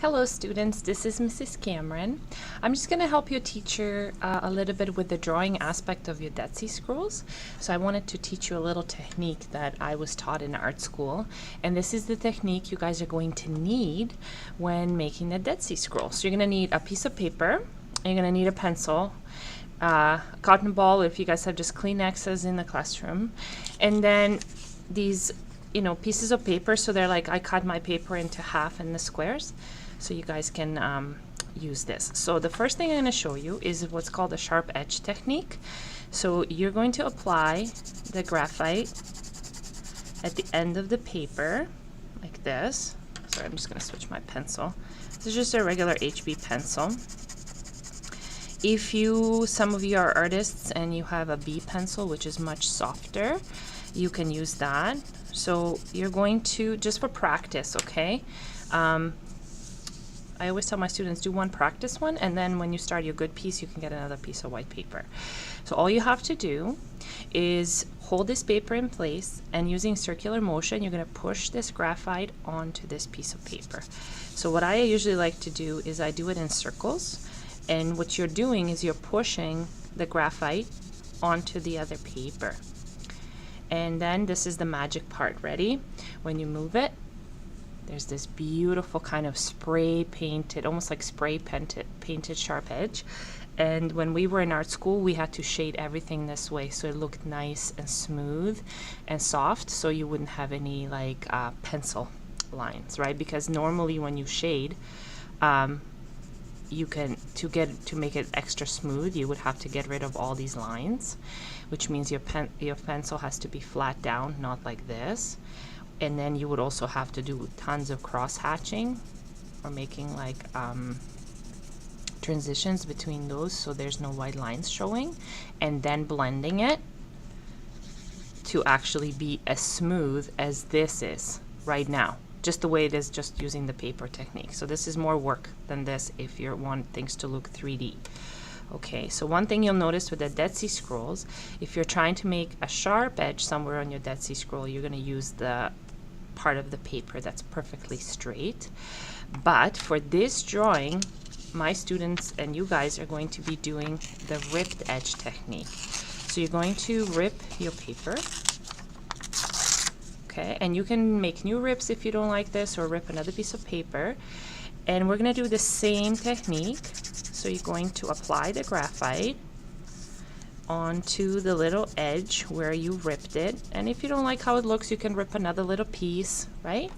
Hello students, this is Mrs. Cameron. I'm just going to help your teacher a little bit with the drawing aspect of your Dead Sea Scrolls. So I wanted to teach you a little technique that I was taught in art school, and this is the technique you guys are going to need when making the Dead Sea Scrolls. So you're going to need a piece of paper, and you're going to need a pencil, a cotton ball if you guys have just Kleenexes in the classroom, and then these pieces of paper. So they're like, I cut my paper into half in the squares, so you guys can use this. So the first thing I'm going to show you is what's called a sharp edge technique. So you're going to apply the graphite at the end of the paper like this. Sorry, I'm just going to switch my pencil. This is just a regular HB pencil. If some of you are artists and you have a B pencil, which is much softer, you can use that. So you're going to, just for practice, okay? I always tell my students, do one practice one, and then when you start your good piece, you can get another piece of white paper. So all you have to do is hold this paper in place, and using circular motion, you're going to push this graphite onto this piece of paper. So what I usually like to do is I do it in circles, and what you're doing is you're pushing the graphite onto the other paper. And then this is the magic part. Ready? When you move it, there's this beautiful kind of spray painted, almost like spray painted sharp edge. And when we were in art school, we had to shade everything this way so it looked nice and smooth and soft, so you wouldn't have any like pencil lines, right? Because normally when you shade, you can, to make it extra smooth, you would have to get rid of all these lines, which means your pencil has to be flat down, not like this. And then you would also have to do tons of cross hatching, or making like transitions between those so there's no white lines showing, and then blending it to actually be as smooth as this is right now, just the way it is, just using the paper technique. So this is more work than this if you want things to look 3D. Okay, so one thing you'll notice with the Dead Sea Scrolls, if you're trying to make a sharp edge somewhere on your Dead Sea Scroll, you're going to use the part of the paper that's perfectly straight. But for this drawing, my students and you guys are going to be doing the ripped edge technique. So you're going to rip your paper. Okay, and you can make new rips if you don't like this, or rip another piece of paper. And we're going to do the same technique. So you're going to apply the graphite onto the little edge where you ripped it. And if you don't like how it looks, you can rip another little piece, right?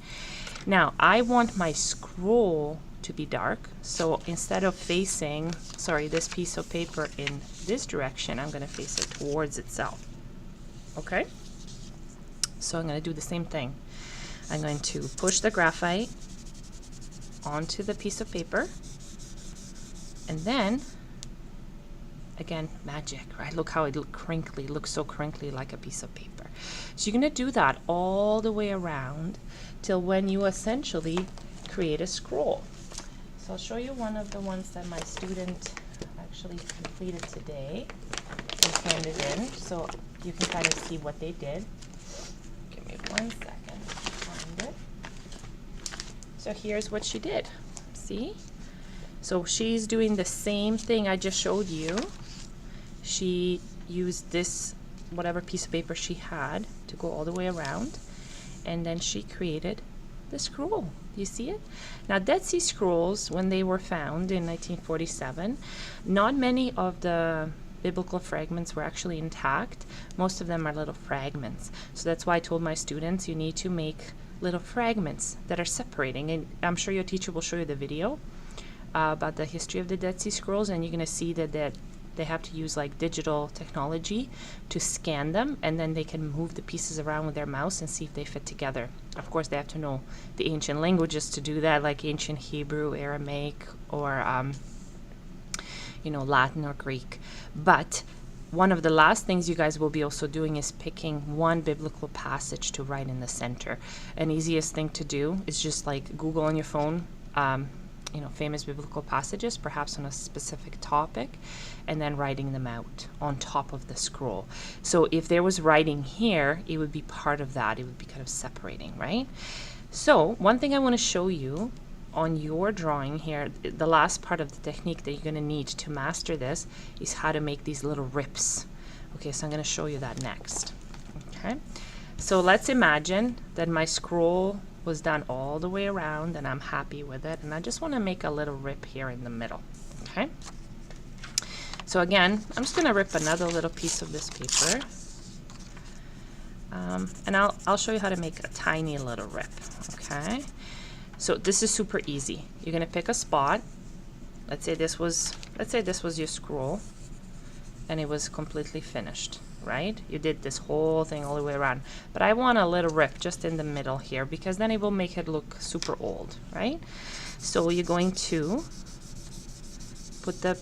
Now, I want my scroll to be dark. So instead of facing, this piece of paper in this direction, I'm going to face it towards itself. Okay? So I'm going to do the same thing. I'm going to push the graphite onto the piece of paper, and then again, magic, right? Look how it looks crinkly. It looks so crinkly, like a piece of paper. So you're going to do that all the way around till when you essentially create a scroll. So I'll show you one of the ones that my student actually completed today and handed in, so you can kind of see what they did. Give me 1 second to find it. So here's what she did. See? So she's doing the same thing I just showed you. She used this, whatever piece of paper she had, to go all the way around, and then she created the scroll. You see it? Now, Dead Sea Scrolls, when they were found in 1947, not many of the biblical fragments were actually intact. Most of them are little fragments. So that's why I told my students you need to make little fragments that are separating. And I'm sure your teacher will show you the video about the history of the Dead Sea Scrolls, and you're going to see that they have to use like digital technology to scan them, and then they can move the pieces around with their mouse and see if they fit together. Of course, they have to know the ancient languages to do that, like ancient Hebrew, Aramaic, or Latin or Greek. But one of the last things you guys will be also doing is picking one biblical passage to write in the center. An easiest thing to do is just like Google on your phone, famous biblical passages, perhaps on a specific topic, and then writing them out on top of the scroll. So if there was writing here, it would be part of that. It would be kind of separating, right? So one thing I want to show you on your drawing here, the last part of the technique that you're going to need to master this is how to make these little rips. Okay, so I'm going to show you that next. Okay, so let's imagine that my scroll was done all the way around and I'm happy with it, and I just want to make a little rip here in the middle. Okay, so again, I'm just going to rip another little piece of this paper, and I'll show you how to make a tiny little rip. Okay, so this is super easy. You're going to pick a spot. Let's say this was your scroll and it was completely finished, right? You did this whole thing all the way around, but I want a little rip just in the middle here because then it will make it look super old, right? So you're going to put the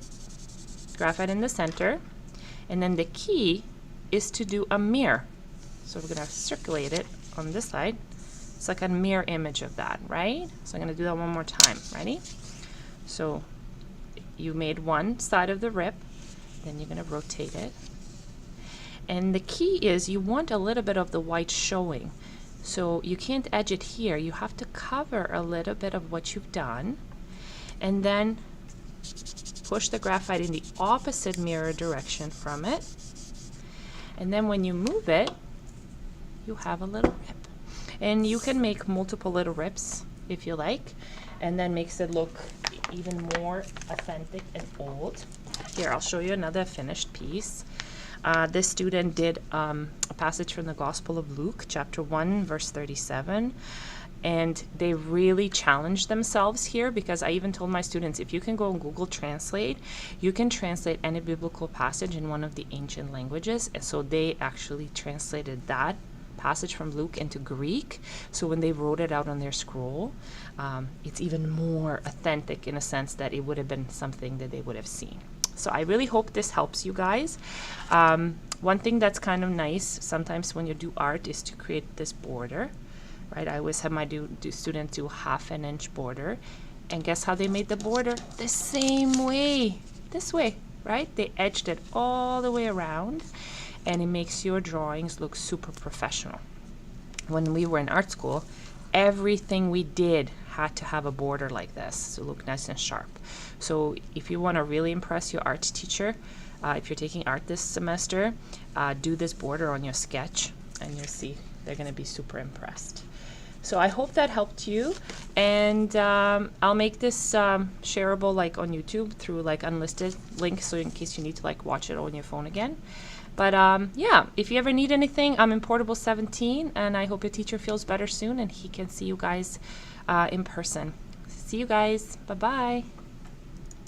graphite in the center, and then the key is to do a mirror. So we're going to circulate it on this side. It's like a mirror image of that, right? So I'm going to do that one more time. Ready? So you made one side of the rip, then you're going to rotate it. And the key is you want a little bit of the white showing. So you can't edge it here. You have to cover a little bit of what you've done, and then push the graphite in the opposite mirror direction from it. And then when you move it, you have a little rip. And you can make multiple little rips if you like, and then makes it look even more authentic and old. Here, I'll show you another finished piece. This student did a passage from the Gospel of Luke, chapter 1, verse 37. And they really challenged themselves here, because I even told my students, if you can go on Google Translate, you can translate any biblical passage in one of the ancient languages. And so they actually translated that passage from Luke into Greek. So when they wrote it out on their scroll, it's even more authentic in a sense that it would have been something that they would have seen. So I really hope this helps you guys. One thing that's kind of nice sometimes when you do art is to create this border, right? I always have my students do 1/2 inch border, and guess how they made the border? The same way, this way, right? They edged it all the way around, and it makes your drawings look super professional. When we were in art school, everything we did had to have a border like this to look nice and sharp. So if you want to really impress your art teacher, if you're taking art this semester, do this border on your sketch, and you'll see they're going to be super impressed. So I hope that helped you, and I'll make this shareable like on YouTube through like unlisted links, so in case you need to like watch it on your phone again. But yeah, if you ever need anything, I'm in Portable 17, and I hope your teacher feels better soon and he can see you guys in person. See you guys. Bye-bye.